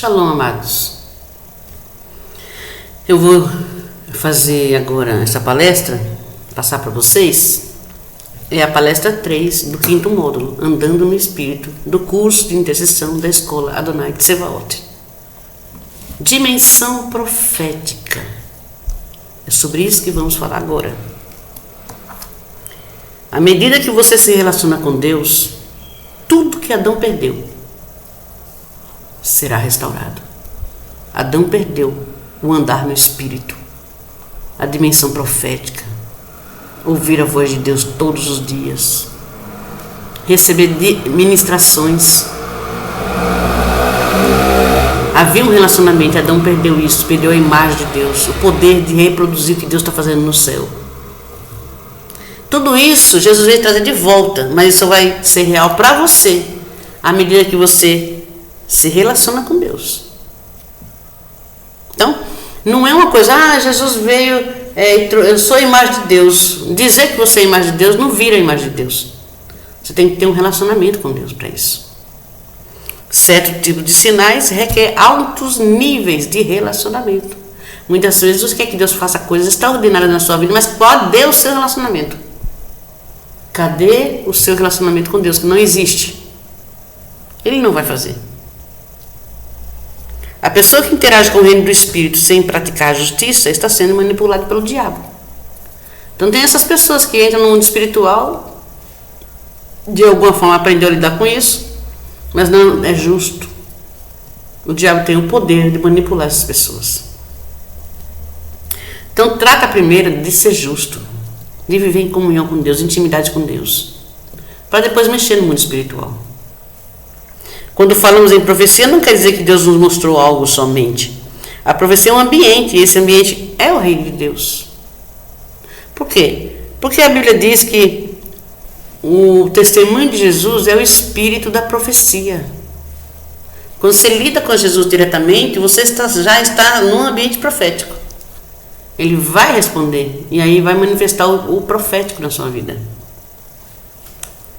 Shalom, amados. Eu vou fazer agora essa palestra, passar para vocês. É a palestra 3 do 5º módulo, Andando no Espírito, do curso de intercessão da Escola Adonai Tsevaot. Dimensão profética. É sobre isso que vamos falar agora. À medida que você se relaciona com Deus, tudo que Adão perdeu será restaurado. Adão perdeu o andar no Espírito, a dimensão profética, ouvir a voz de Deus todos os dias, receber ministrações. Havia um relacionamento, Adão perdeu isso, perdeu a imagem de Deus, o poder de reproduzir o que Deus está fazendo no céu. Tudo isso Jesus veio trazer de volta, mas isso vai ser real para você à medida que você se relaciona com Deus. Então, não é uma coisa, Jesus veio, eu sou a imagem de Deus. Dizer que você é a imagem de Deus não vira a imagem de Deus. Você tem que ter um relacionamento com Deus para isso. Certo tipo de sinais requer altos níveis de relacionamento. Muitas vezes você quer que Deus faça coisas extraordinárias na sua vida, mas cadê o seu relacionamento? Cadê o seu relacionamento com Deus? Que não existe. Ele não vai fazer. A pessoa que interage com o reino do Espírito sem praticar a justiça está sendo manipulada pelo diabo. Então tem essas pessoas que entram no mundo espiritual, de alguma forma aprendeu a lidar com isso, mas não é justo. O diabo tem o poder de manipular essas pessoas. Então trata primeiro de ser justo, de viver em comunhão com Deus, intimidade com Deus, para depois mexer no mundo espiritual. Quando falamos em profecia, não quer dizer que Deus nos mostrou algo somente. A profecia é um ambiente, e esse ambiente é o reino de Deus. Por quê? Porque a Bíblia diz que o testemunho de Jesus é o espírito da profecia. Quando você lida com Jesus diretamente, você já está num ambiente profético. Ele vai responder, e aí vai manifestar o profético na sua vida.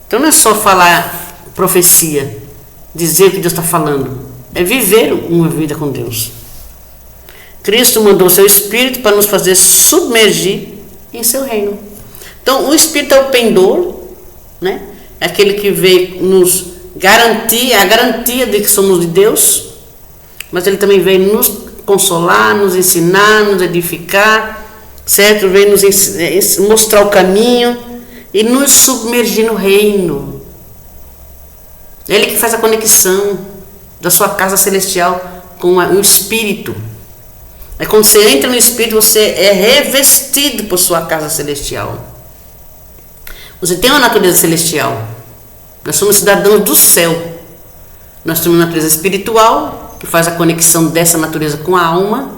Então não é só falar profecia, dizer o que Deus está falando, é viver uma vida com Deus. Cristo mandou o seu Espírito para nos fazer submergir em seu reino. Então o Espírito é o pendor, né? É aquele que veio nos garantir, a garantia de que somos de Deus, mas ele também veio nos consolar, nos ensinar, nos edificar, certo? Veio nos mostrar o caminho e nos submergir no reino. Ele que faz a conexão da sua casa celestial com o Espírito. É quando você entra no Espírito, você é revestido por sua casa celestial. Você tem uma natureza celestial. Nós somos cidadãos do céu. Nós temos uma natureza espiritual, que faz a conexão dessa natureza com a alma.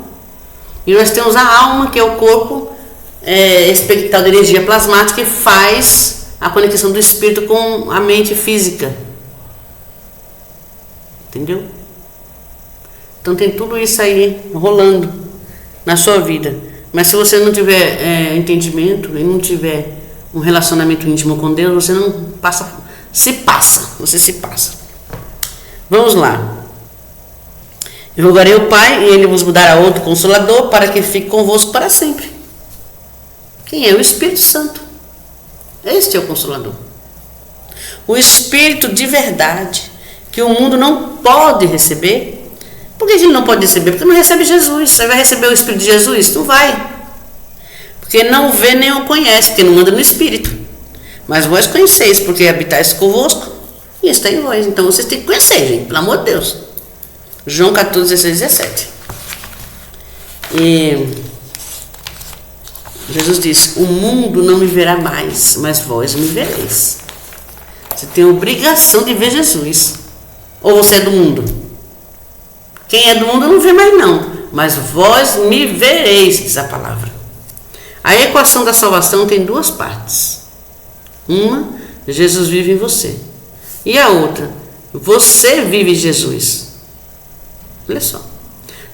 E nós temos a alma, que é o corpo expectal de energia plasmática, que faz a conexão do Espírito com a mente física. Entendeu? Então tem tudo isso aí rolando na sua vida. Mas se você não tiver entendimento e não tiver um relacionamento íntimo com Deus, você não passa, você se passa. Vamos lá. Eu rogarei ao Pai e Ele vos dará outro Consolador para que fique convosco para sempre. Quem é? O Espírito Santo. Este é o Consolador. O Espírito de verdade, que o mundo não pode receber. Por que ele não pode receber? Porque não recebe Jesus. Você vai receber o Espírito de Jesus? Não vai. Porque não vê nem o conhece, porque não anda no Espírito. Mas vós conheceis, porque habitais convosco e está em vós. Então vocês têm que conhecer, gente, pelo amor de Deus. João 14, 16, 17. E Jesus disse: o mundo não me verá mais, mas vós me vereis. Você tem a obrigação de ver Jesus. Ou você é do mundo? Quem é do mundo não vê mais não, mas vós me vereis, diz a palavra. A equação da salvação tem duas partes. Uma, Jesus vive em você. E a outra, você vive em Jesus. Olha só.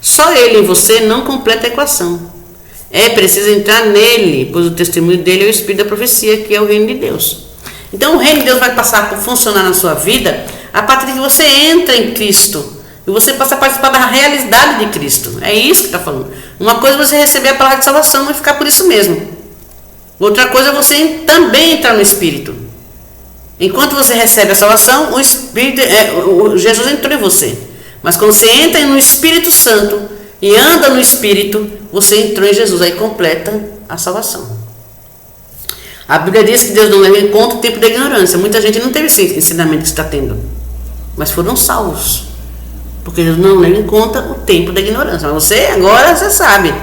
Só Ele em você não completa a equação. É preciso entrar nele, pois o testemunho dele é o Espírito da profecia, que é o reino de Deus. Então o reino de Deus vai passar a funcionar na sua vida a partir de que você entra em Cristo, E você passa a participar da realidade de Cristo. É isso que está falando. Uma coisa é você receber a palavra de salvação e ficar por isso mesmo. Outra coisa é você também entrar no Espírito. Enquanto você recebe a salvação, o Espírito, Jesus entrou em você. Mas quando você entra no Espírito Santo e anda no Espírito, você entrou em Jesus. Aí completa a salvação. A Bíblia diz que Deus não leva em conta o tempo da ignorância. Muita gente não teve esse ensinamento que está tendo, mas foram salvos, porque Deus não leva em conta o tempo da ignorância. Mas agora você sabe.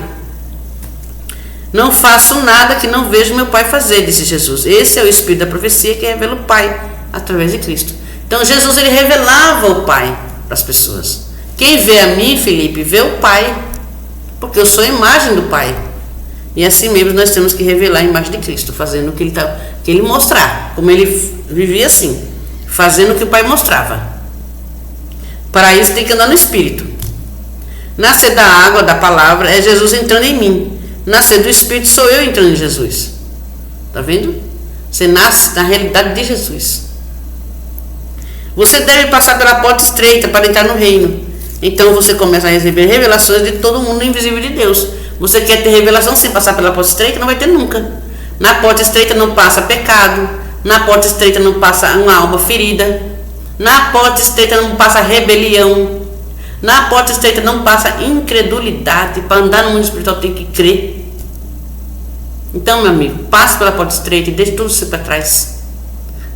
Não faço nada que não vejo meu Pai fazer, disse Jesus. Esse é o Espírito da profecia que revela o Pai através de Cristo. Então Jesus, ele revelava o Pai para as pessoas. Quem vê a mim, Felipe, vê o Pai, porque eu sou a imagem do Pai. E assim mesmo nós temos que revelar a imagem de Cristo, fazendo o que ele mostrar, como ele vivia assim, fazendo o que o Pai mostrava. Para isso tem que andar no Espírito. Nascer da água, da palavra, é Jesus entrando em mim. Nascer do Espírito sou eu entrando em Jesus. Está vendo? Você nasce na realidade de Jesus. Você deve passar pela porta estreita para entrar no reino. Então você começa a receber revelações de todo mundo invisível de Deus. Você quer ter revelação sem passar pela porta estreita? Não vai ter nunca. Na porta estreita não passa pecado. Na porta estreita não passa uma alma ferida. Na porta estreita não passa rebelião. Na porta estreita não passa incredulidade. Para andar no mundo espiritual tem que crer. Então, meu amigo, passe pela porta estreita e deixe tudo isso para trás,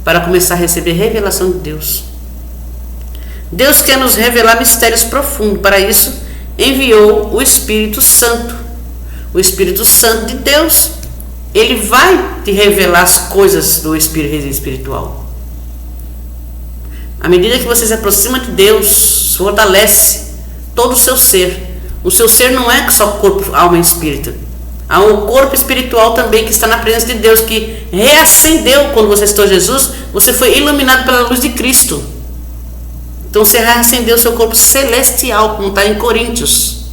para começar a receber revelação de Deus. Deus quer nos revelar mistérios profundos. Para isso, enviou o Espírito Santo. O Espírito Santo de Deus, ele vai te revelar as coisas do espírito espiritual. À medida que você se aproxima de Deus, fortalece todo o seu ser. O seu ser não é só corpo, alma e espírito. Há um corpo espiritual também que está na presença de Deus, que reacendeu quando você aceitou Jesus. Você foi iluminado pela luz de Cristo. Então você reacendeu o seu corpo celestial, como está em Coríntios.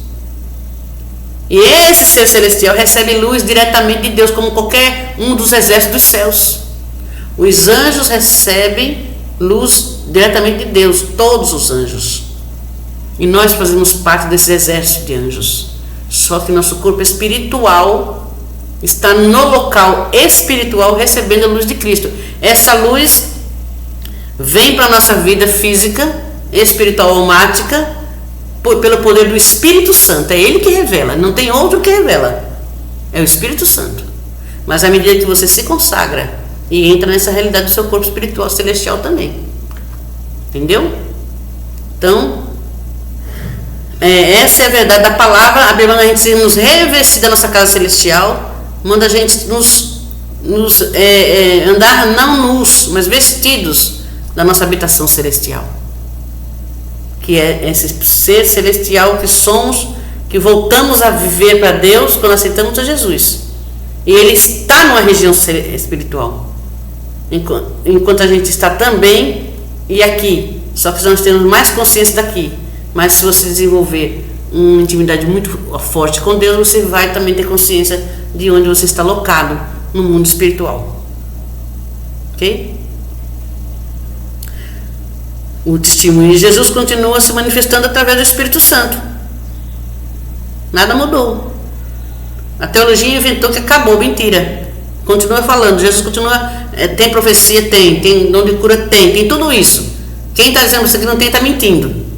E esse ser celestial recebe luz diretamente de Deus, como qualquer um dos exércitos dos céus. Os anjos recebem luz diretamente de Deus, todos os anjos. E nós fazemos parte desse exército de anjos. Só que nosso corpo espiritual está no local espiritual recebendo a luz de Cristo. Essa luz vem para a nossa vida física, espiritual, almática, pelo poder do Espírito Santo. É Ele que revela, não tem outro que revela. É o Espírito Santo. Mas à medida que você se consagra e entra nessa realidade do seu corpo espiritual celestial também. Entendeu? Então, essa é a verdade da palavra. A Bíblia manda a gente nos revestir da nossa casa celestial, manda a gente andar não nus, mas vestidos da nossa habitação celestial, que é esse ser celestial que somos, que voltamos a viver para Deus quando aceitamos a Jesus. E Ele está numa região espiritual, enquanto a gente está também e aqui, só que nós temos mais consciência daqui. Mas se você desenvolver uma intimidade muito forte com Deus, você vai também ter consciência de onde você está locado no mundo espiritual. Ok? O testemunho de Jesus continua se manifestando através do Espírito Santo. Nada mudou. A teologia inventou que acabou, mentira. Continua falando, Jesus continua, tem profecia, tem dom de cura, tem tudo isso. Quem está dizendo que não tem, está mentindo.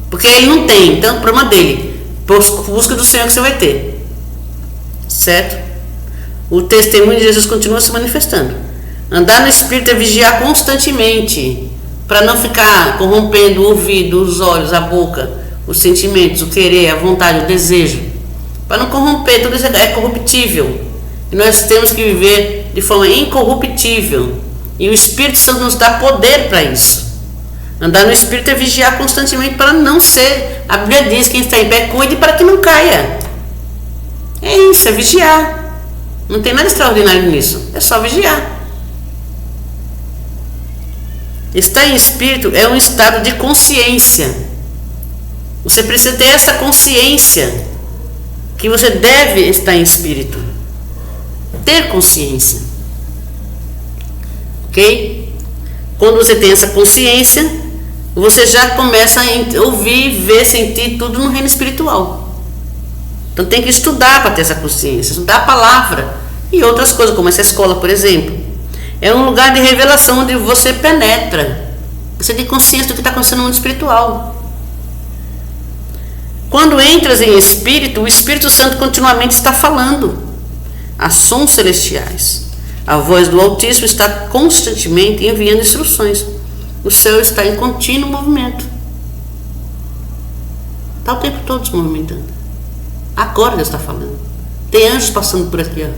Porque ele não tem, então o problema dele. Busca do Senhor que você vai ter. Certo? O testemunho de Jesus continua se manifestando. Andar no Espírito é vigiar constantemente, para não ficar corrompendo o ouvido, os olhos, a boca, os sentimentos, o querer, a vontade, o desejo. Para não corromper, tudo isso é corruptível. E nós temos que viver de forma incorruptível. E o Espírito Santo nos dá poder para isso. Andar no Espírito é vigiar constantemente para não ser. A Bíblia diz que quem está em pé, cuide para que não caia. É isso, é vigiar. Não tem nada extraordinário nisso. É só vigiar. Estar em Espírito é um estado de consciência. Você precisa ter essa consciência que você deve estar em Espírito. Ter consciência. Ok? Quando você tem essa consciência, você já começa a ouvir, ver, sentir tudo no reino espiritual. Então tem que estudar para ter essa consciência, estudar a palavra e outras coisas, como essa escola, por exemplo. É um lugar de revelação onde você penetra, você tem consciência do que está acontecendo no mundo espiritual. Quando entras em espírito, o Espírito Santo continuamente está falando a sons celestiais. A voz do Altíssimo está constantemente enviando instruções. O céu está em contínuo movimento. Está o tempo todo se movimentando. Agora Deus está falando. Tem anjos passando por aqui, ó.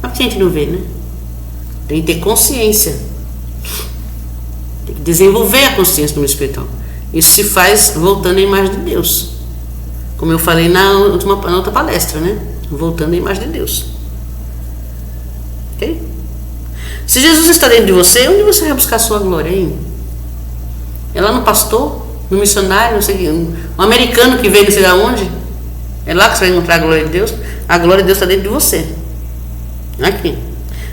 Mas por que a gente não vê, né? Tem que ter consciência. Tem que desenvolver a consciência no mundo espiritual. Isso se faz voltando à imagem de Deus. Como eu falei na outra palestra, né? Voltando à imagem de Deus. Ok? Se Jesus está dentro de você, onde você vai buscar a sua glória, hein? É lá no pastor, no missionário, não sei, um americano que veio não sei de onde? É lá que você vai encontrar a glória de Deus? A glória de Deus está dentro de você. Aqui.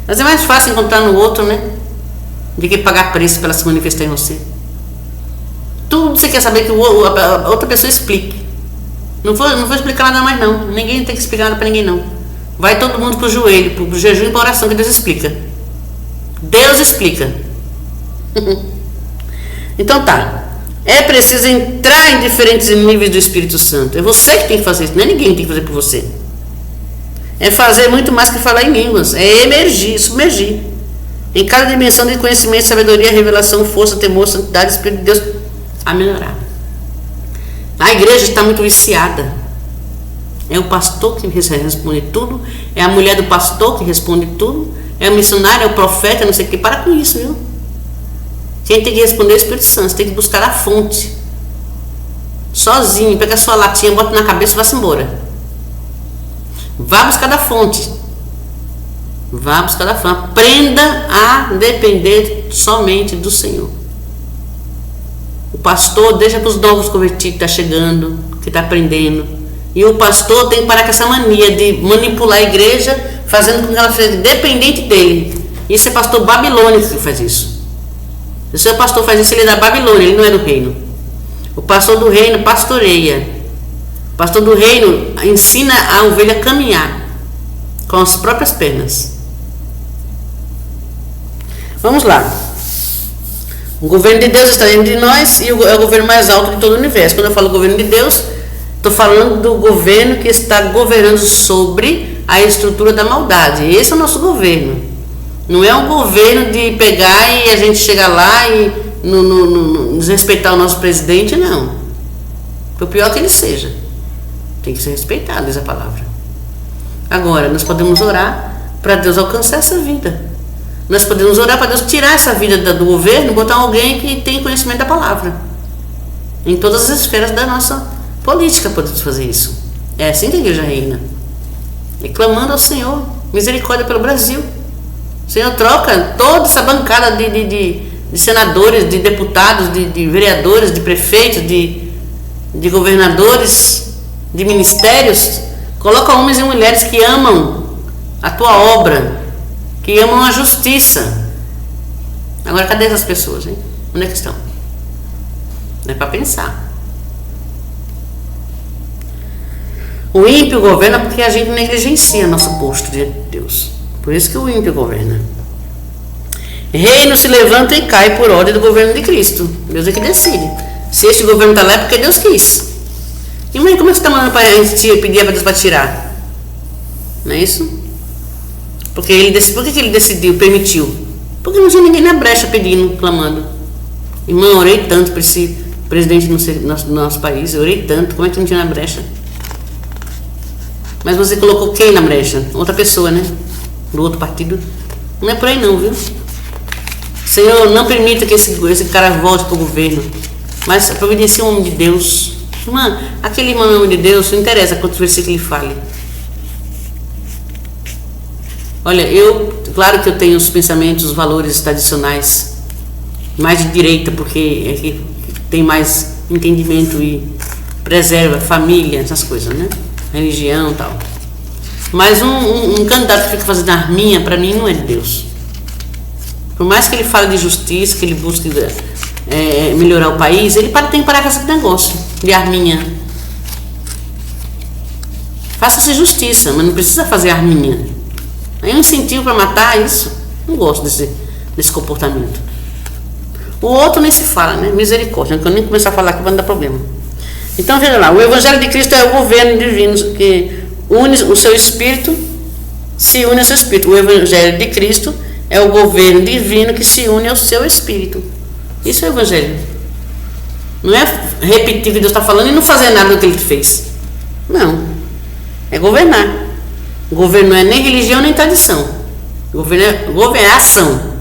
Mas é mais fácil encontrar no outro, né? Do que pagar preço para ela se manifestar em você. Tudo você quer saber que a outra pessoa explique. Não vou explicar nada mais não. Ninguém tem que explicar nada para ninguém não. Vai todo mundo pro joelho, pro jejum e pra oração que Deus explica. Deus explica. Então tá. É preciso entrar em diferentes níveis do Espírito Santo. É você que tem que fazer isso, não é ninguém que tem que fazer por você. É fazer muito mais que falar em línguas. É emergir, submergir. Em cada dimensão de conhecimento, sabedoria, revelação, força, temor, santidade, Espírito de Deus a melhorar. A igreja está muito viciada. É o pastor que responde tudo. É a mulher do pastor que responde tudo. É o missionário, é o profeta, não sei o que. Para com isso, viu? Quem tem que responder é o Espírito Santo. Você tem que buscar a fonte. Sozinho. Pega a sua latinha, bota na cabeça e vá-se embora. Vá buscar da fonte. Vá buscar da fonte. Aprenda a depender somente do Senhor. O pastor deixa para os novos convertidos que está chegando, que está aprendendo. E o pastor tem que parar com essa mania de manipular a igreja, fazendo com que ela seja dependente dele. Isso é pastor babilônico que faz isso. Se o seu pastor faz isso, ele é da Babilônia, ele não é do reino. O pastor do reino pastoreia. O pastor do reino ensina a ovelha a caminhar com as próprias pernas. Vamos lá. O governo de Deus está dentro de nós e é o governo mais alto de todo o universo. Quando eu falo governo de Deus, estou falando do governo que está governando sobre a estrutura da maldade. Esse é o nosso governo. Não é um governo de pegar e a gente chegar lá e desrespeitar o nosso presidente, não. Por pior que ele seja. Tem que ser respeitado, diz a palavra. Agora, nós podemos orar para Deus alcançar essa vida. Nós podemos orar para Deus tirar essa vida do governo e botar alguém que tem conhecimento da palavra. Em todas as esferas da nossa política podemos fazer isso. É assim que a igreja reina. E clamando ao Senhor, misericórdia pelo Brasil. O Senhor troca toda essa bancada de senadores, de deputados, de vereadores, de prefeitos, de governadores, de ministérios. Coloca homens e mulheres que amam a tua obra, que amam a justiça. Agora, cadê essas pessoas, hein? Onde é que estão? Não é para pensar. O ímpio governa porque a gente negligencia nosso posto diante de Deus. Por isso que o ímpio governa. Reino se levanta e cai por ordem do governo de Cristo. Deus é que decide. Se este governo está lá é porque Deus quis. E mãe, como é que você está mandando para a gente pedir para Deus para tirar? Não é isso? Porque ele decidiu. Por que ele decidiu, permitiu? Porque não tinha ninguém na brecha pedindo, clamando. Irmão, orei tanto para esse presidente do nosso país. Eu orei tanto. Como é que não tinha na brecha? Mas você colocou quem na brecha? Outra pessoa, né? Do outro partido. Não é por aí não, viu? Senhor, não permita que esse cara volte para o governo. Mas providencie um homem de Deus. Irmã, aquele irmão é um homem de Deus, não interessa quantos versículos ele fale. Olha, claro que eu tenho os pensamentos, os valores tradicionais, mais de direita, porque é que tem mais entendimento e preserva família, essas coisas, né? Religião e tal. Mas um candidato que fica fazendo arminha, para mim, não é de Deus. Por mais que ele fale de justiça, que ele busque melhorar o país, ele tem que parar com esse negócio de arminha. Faça-se justiça, mas não precisa fazer arminha. Aí um incentivo para matar isso. Não gosto desse comportamento. O outro nem se fala, né? Misericórdia. Não quero nem começar a falar que vai dar problema. Então veja lá, o Evangelho de Cristo é o governo divino que une o seu espírito, se une ao seu espírito. O Evangelho de Cristo é o governo divino que se une ao seu espírito. Isso é o Evangelho. Não é repetir o que Deus está falando e não fazer nada do que Ele fez. Não. É governar. O governo não é nem religião nem tradição. O governo é ação.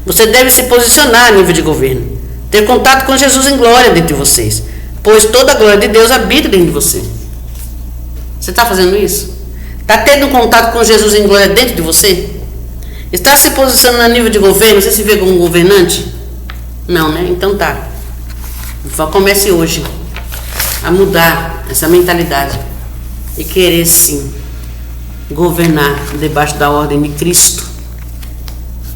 Você deve se posicionar a nível de governo. Ter contato com Jesus em glória dentro de vocês. Pois toda a glória de Deus habita dentro de você. Você está fazendo isso? Está tendo contato com Jesus em glória dentro de você? Está se posicionando a nível de governo? Você se vê como um governante? Não, né? Então tá. Comece hoje a mudar essa mentalidade e querer sim governar debaixo da ordem de Cristo,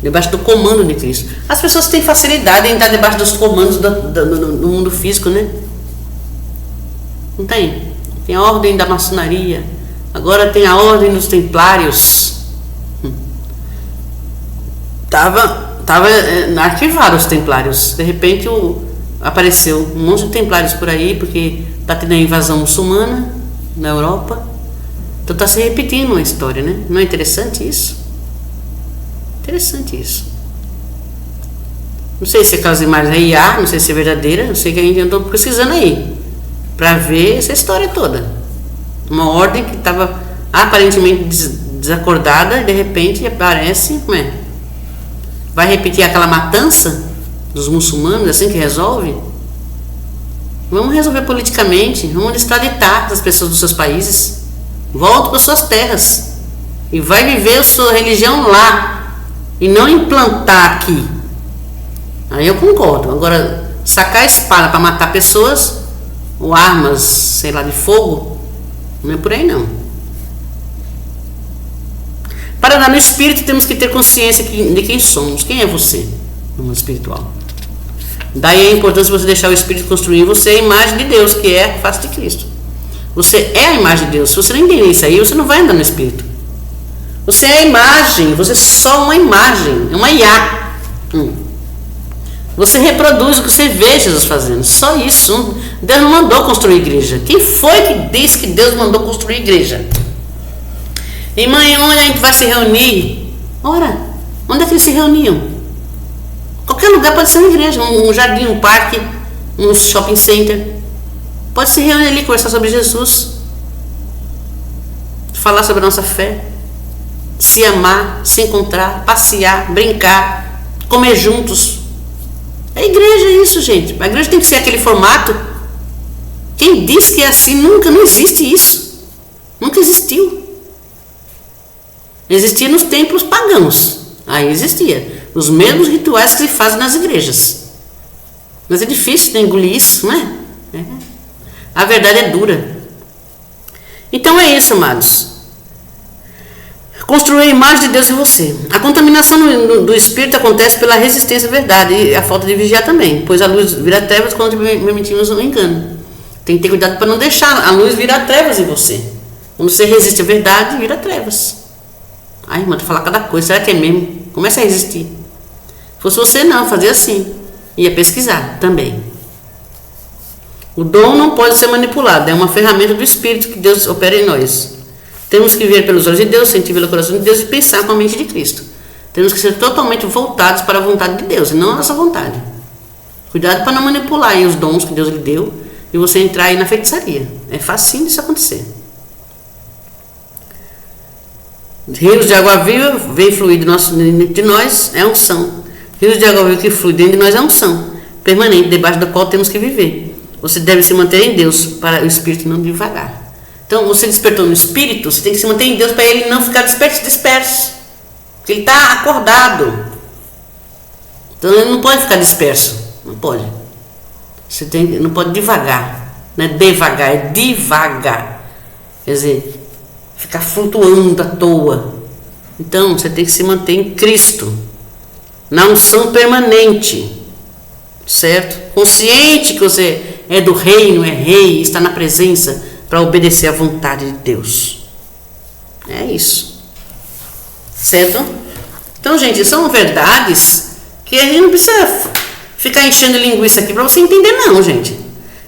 debaixo do comando de Cristo. As pessoas têm facilidade em estar debaixo dos comandos do mundo físico, né? Não tem? Tem a ordem da maçonaria, agora tem a ordem dos templários. Tava arquivado os templários. De repente apareceu um monte de templários por aí, porque está tendo a invasão muçulmana na Europa. Então está se repetindo a história, né? Não é interessante isso? Interessante isso. Não sei se aquelas imagens aí não sei se é verdadeira, não sei que a gente andou pesquisando aí para ver essa história toda. Uma ordem que estava aparentemente desacordada e de repente aparece, vai repetir aquela matança dos muçulmanos, assim que resolve? Vamos resolver politicamente, vamos extraditar as pessoas dos seus países, volta para suas terras e vai viver a sua religião lá e não implantar aqui. Aí eu concordo. Agora, sacar a espada para matar pessoas ou armas, sei lá, de fogo, não é por aí não. Para andar no espírito temos que ter consciência de quem somos. Quem é você no mundo espiritual? Daí a importância de você deixar o espírito construir em você a imagem de Deus, que é a face de Cristo. Você é a imagem de Deus. Se você não entender isso aí, você não vai andar no espírito. Você é a imagem, você é só uma imagem, é uma IA. Você reproduz o que você vê Jesus fazendo, só isso. Deus não mandou construir igreja. Quem foi que disse que Deus mandou construir igreja? Irmã, onde a gente vai se reunir? Ora, onde é que eles se reuniam? Qualquer lugar pode ser uma igreja, um jardim, um parque, um shopping center. Pode se reunir ali, conversar sobre Jesus, falar sobre a nossa fé, se amar, se encontrar, passear, brincar, comer juntos. É igreja isso, gente. A igreja tem que ser aquele formato. Quem diz que é assim, não existe isso. Nunca existiu. Existia nos templos pagãos. Aí existia. Os mesmos rituais que se fazem nas igrejas. Mas é difícil de engolir isso, não é? A verdade é dura. Então é isso, amados. Construir a imagem de Deus em você. A contaminação do espírito acontece pela resistência à verdade e a falta de vigiar também, pois a luz vira trevas quando permitimos um engano. Tem que ter cuidado para não deixar a luz virar trevas em você. Quando você resiste à verdade, vira trevas. Ai, irmã, tu fala cada coisa, será que é mesmo? Começa a resistir. Se fosse você não, fazia assim. Ia pesquisar também. O dom não pode ser manipulado, é uma ferramenta do Espírito que Deus opera em nós. Temos que ver pelos olhos de Deus, sentir pelo coração de Deus e pensar com a mente de Cristo. Temos que ser totalmente voltados para a vontade de Deus e não a nossa vontade. Cuidado para não manipular aí os dons que Deus lhe deu e você entrar aí na feitiçaria. É facinho disso acontecer. Rios de água viva vem fluir de nós é unção. Rios de água viva que flui dentro de nós é unção permanente, debaixo da qual temos que viver. Você deve se manter em Deus para o Espírito não devagar. Então, você despertou no Espírito, você tem que se manter em Deus para ele não ficar disperso. Porque ele está acordado. Então, ele não pode ficar disperso. Não pode. Não pode devagar. Não é devagar, é devagar. Quer dizer, ficar flutuando à toa. Então, você tem que se manter em Cristo. Na unção permanente. certo? Consciente que você é do reino, é rei, está na presença para obedecer à vontade de Deus. É isso, certo? Então, gente, são verdades que a gente não precisa ficar enchendo linguiça aqui para você entender, não, gente.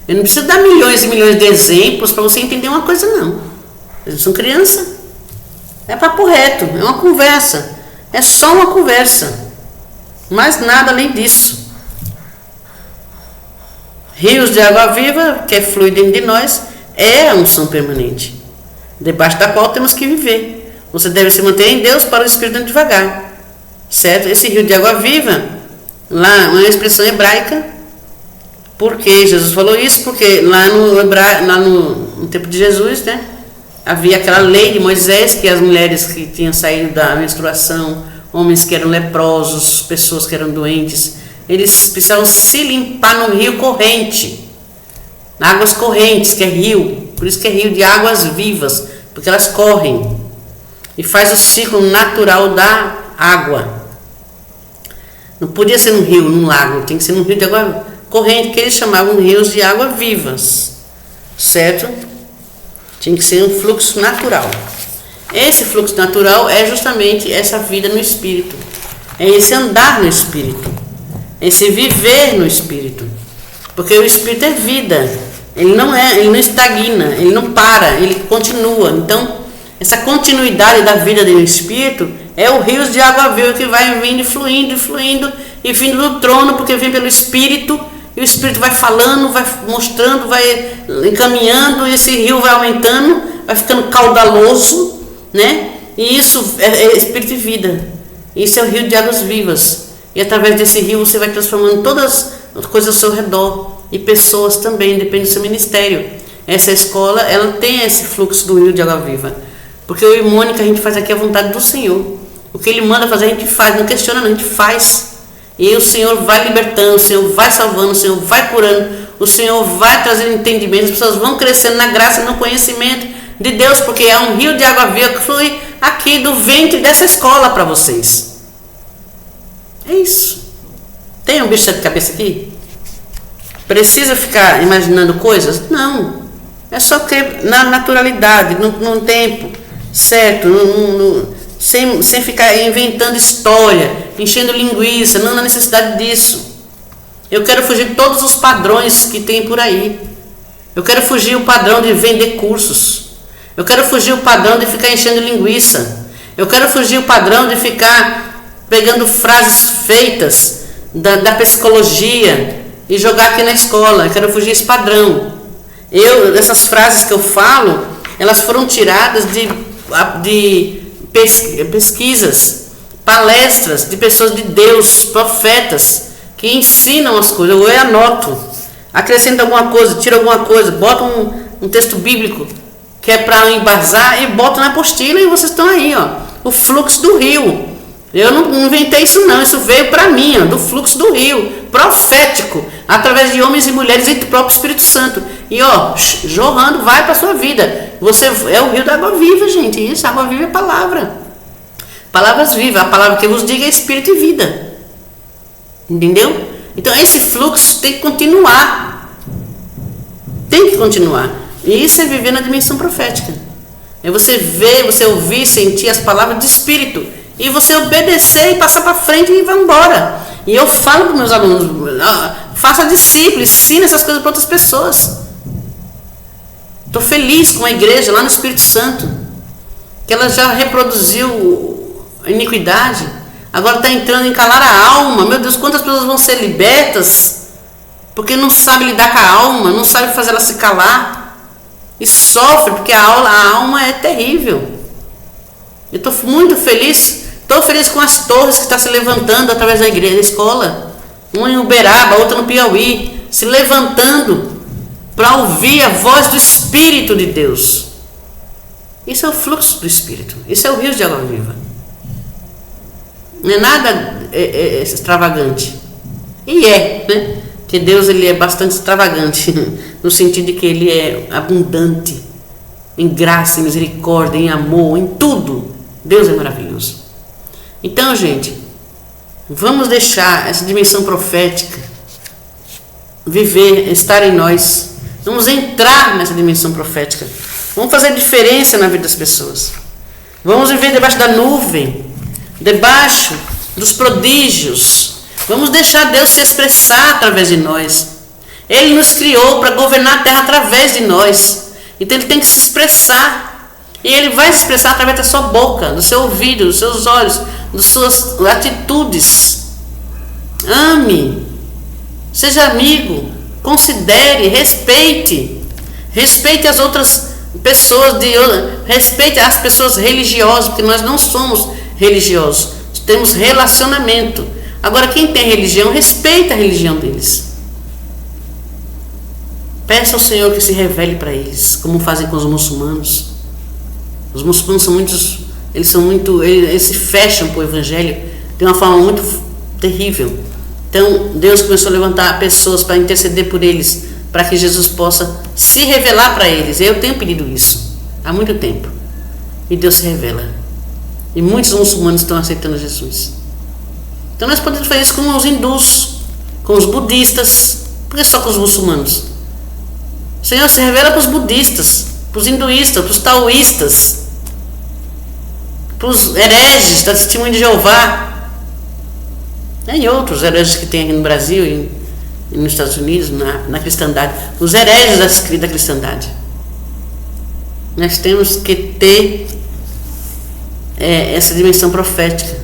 Eu não preciso dar milhões e milhões de exemplos para você entender uma coisa, não. Vocês são criança. É papo reto, é uma conversa. É só uma conversa. Mais nada além disso. Rios de água viva, que flui dentro de nós, é a unção permanente, debaixo da qual temos que viver. Você deve se manter em Deus para o Espírito devagar, certo? Esse rio de água viva, lá é uma expressão hebraica. Por que Jesus falou isso? Porque lá no tempo de Jesus, né, havia aquela lei de Moisés, que as mulheres que tinham saído da menstruação, homens que eram leprosos, pessoas que eram doentes, eles precisavam se limpar no rio corrente, águas correntes, que é rio, por isso que é rio de águas vivas, porque elas correm e faz o ciclo natural da água. Não podia ser num rio, num lago, tem que ser num rio de água corrente, que eles chamavam rios de água vivas, certo? Tinha que ser um fluxo natural. Esse fluxo natural é justamente essa vida no Espírito, é esse andar no Espírito, é esse viver no Espírito, porque o Espírito é vida, ele não estagna, ele não para, ele continua. Então, essa continuidade da vida no Espírito é o rio de água viva que vai vindo, fluindo e vindo do trono, porque vem pelo Espírito, e o Espírito vai falando, vai mostrando, vai encaminhando, e esse rio vai aumentando, vai ficando caudaloso, né? E isso é Espírito e vida. Isso é o rio de águas vivas. E através desse rio você vai transformando todas as coisas ao seu redor, e pessoas também, depende do seu ministério. Essa escola, ela tem esse fluxo do rio de água viva, porque eu e Mônica, a gente faz aqui a vontade do Senhor. O que Ele manda fazer, a gente faz, não questiona, não, a gente faz. E o Senhor vai libertando, o Senhor vai salvando, o Senhor vai curando, o Senhor vai trazendo entendimento, as pessoas vão crescendo na graça e no conhecimento de Deus, porque é um rio de água viva que flui aqui do ventre dessa escola para vocês. É isso. Tem um bicho de cabeça aqui? Precisa ficar imaginando coisas? Não. É só crer na naturalidade, no tempo certo, sem ficar inventando história, enchendo linguiça, não na necessidade disso. Eu quero fugir de todos os padrões que tem por aí. Eu quero fugir o padrão de vender cursos. Eu quero fugir o padrão de ficar enchendo linguiça. Eu quero fugir o padrão de ficar pegando frases feitas da psicologia e jogar aqui na escola. Eu quero fugir esse padrão. Essas frases que eu falo, elas foram tiradas de pesquisas, palestras de pessoas de Deus, profetas, que ensinam as coisas. Eu anoto, acrescento alguma coisa, tiro alguma coisa, boto um texto bíblico que é para embasar e boto na apostila, e vocês estão aí, ó, o fluxo do rio. Eu não inventei isso não, isso veio para mim, ó, do fluxo do rio, profético, através de homens e mulheres e do próprio Espírito Santo. E ó, jorrando, vai para a sua vida. Você é o rio da água viva, gente. Isso, água viva é palavra. Palavras vivas, a palavra que eu vos digo é Espírito e vida. Entendeu? Então esse fluxo tem que continuar. Tem que continuar. E isso é viver na dimensão profética. É você ver, você ouvir, sentir as palavras de Espírito. E você obedecer e passar para frente e vai embora. E eu falo para os meus alunos, faça discípulo, ensine essas coisas para outras pessoas. Estou feliz com a igreja lá no Espírito Santo, que ela já reproduziu a iniquidade, agora está entrando em calar a alma. Meu Deus, quantas pessoas vão ser libertas, porque não sabe lidar com a alma, não sabe fazer ela se calar, e sofre, porque a alma é terrível. Eu estou muito feliz, com as torres que estão se levantando através da igreja, da escola, uma em Uberaba, outra no Piauí, se levantando para ouvir a voz do Espírito de Deus. Isso é o fluxo do Espírito, isso é o rio de água viva. Não é nada extravagante. E né? Que Deus, ele é bastante extravagante, no sentido de que ele é abundante em graça, em misericórdia, em amor, em tudo. Deus é maravilhoso. Então, gente, vamos deixar essa dimensão profética viver, estar em nós. Vamos entrar nessa dimensão profética. Vamos fazer diferença na vida das pessoas. Vamos viver debaixo da nuvem, debaixo dos prodígios. Vamos deixar Deus se expressar através de nós. Ele nos criou para governar a terra através de nós. Então ele tem que se expressar. E ele vai se expressar através da sua boca, do seu ouvido, dos seus olhos, das suas atitudes. Ame. Seja amigo. Considere, respeite. Respeite as outras pessoas, respeite as pessoas religiosas, porque nós não somos religiosos. Temos relacionamento. Agora, quem tem religião, respeita a religião deles. Peça ao Senhor que se revele para eles, como fazem com os muçulmanos. Os muçulmanos eles se fecham para o evangelho de uma forma muito terrível. Então, Deus começou a levantar pessoas para interceder por eles, para que Jesus possa se revelar para eles. Eu tenho pedido isso há muito tempo. E Deus se revela. E muitos muçulmanos estão aceitando Jesus. Então nós podemos fazer isso com os hindus, com os budistas. Por que só com os muçulmanos? O Senhor se revela para os budistas, para os hinduístas, para os taoístas, para os hereges da Testemunha de Jeová. E outros hereges que tem aqui no Brasil e nos Estados Unidos, na cristandade. Os hereges da cristandade. Nós temos que ter essa dimensão profética,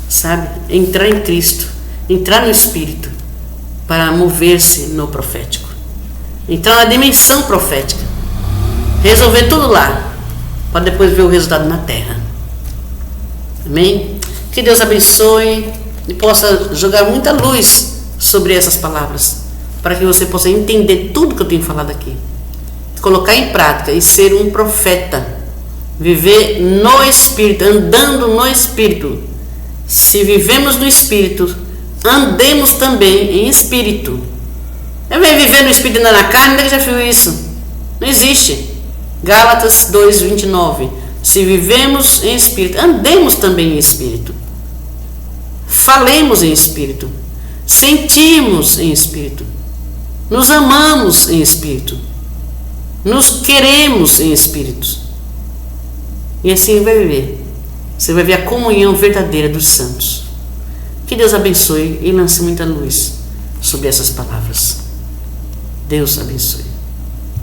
sabe? Entrar em Cristo, entrar no Espírito, para mover-se no profético. Entrar na dimensão profética. Resolver tudo lá, para depois ver o resultado na terra. Amém? Que Deus abençoe e possa jogar muita luz sobre essas palavras, para que você possa entender tudo que eu tenho falado aqui, colocar em prática e ser um profeta, viver no Espírito, andando no Espírito. Se vivemos no Espírito, andemos também em Espírito. Eu venho viver no Espírito e andar na carne, onde é que já viu isso? Não existe. Gálatas 2:29. Se vivemos em Espírito, andemos também em Espírito. Falemos em Espírito. Sentimos em Espírito. Nos amamos em Espírito. Nos queremos em Espírito. E assim vai viver. Você vai ver a comunhão verdadeira dos santos. Que Deus abençoe e lance muita luz sobre essas palavras. Deus abençoe.